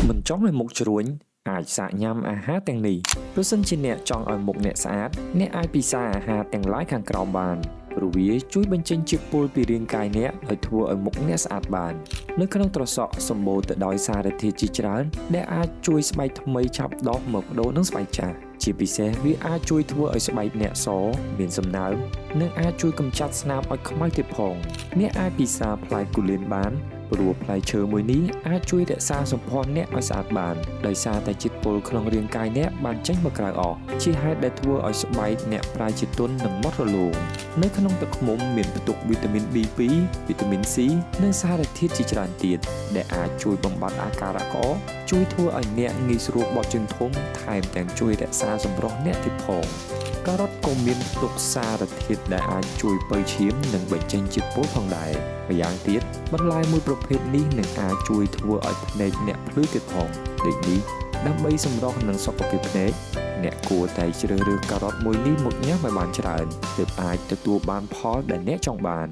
មិនចង់ឲ្យមុខជ្រួញអាចសាកញ៉ាំអាហារទាំងនេះប្រសិនជាអ្នកចង់ឲ្យមុខអ្នកស្អាតអ្នកអាចពិសាអាហារទាំងឡាយខាងក្រោមបានព្រោះវាជួយបញ្ចេញជាតិពុលពីរាងកាយអ្នកឲ្យធ្វើឲ្យមុខអ្នកស្អាតបាននៅក្នុងត្រសក់សម្បូរទៅដោយសារធាតុជាច្រើនដែលអាចជួយស្បែកថ្មីឆាប់ដុះមកបដូរនឹងស្បែកចាស់ជាពិសេសវាអាចជួយធ្វើឲ្យស្បែកអ្នកសមានសំណើមនិងអាចជួយកម្ចាត់ស្នាមឲ្យខ្មៅទៀតផងអ្នកអាចពិសាផ្លែគូលែនបានព្រោះផ្លែឈើមួយនេះអាចជួយរក្សាសម្ផស្សអ្នកឲ្យស្អាតបានដោយសារតែជាតិពុលក្នុងរាងកាយអ្នកបានចេញមកក្រៅអស់ជាហេតុដែលធ្វើឲ្យស្បែកអ្នកប្រែជាទន់និងម៉ត់រលោងនៅក្នុងទឹកឃ្មុំមានផ្ទុកវីតាមីន B2 វីតាមីន C និងសារធាតុជាច្រើនទៀតដែលអាចជួយបំបត្តិអាការៈក្អកជួយធ្វើឲ្យអ្នកងាយស្រួលបត់ជើងធំថែមទាំងជួយរក្សាសម្រស់អ្នកទៀតផងការ៉ុតក៏មានផ្ទុកសារធាតុដែលអាចជួយបើឈាមនិងបញ្ចេញជាតិពុលផងដែរម្យ៉ាងទៀតបន្លែមួយប្រភេទនេះនឹងអាចជួយធ្វើឲ្យភ្នែកអ្នកភ្លឺទៀតផងដូចនេះដើម្បីសម្រស់និងសុខភាពភ្នែកអ្នកគួរតែជ្រើសរើសការ៉ុតមួយនេះមកញ៉ាំឲ្យបានច្រើនទើបអាចទទួលបានផលដែលអ្នកចង់បាន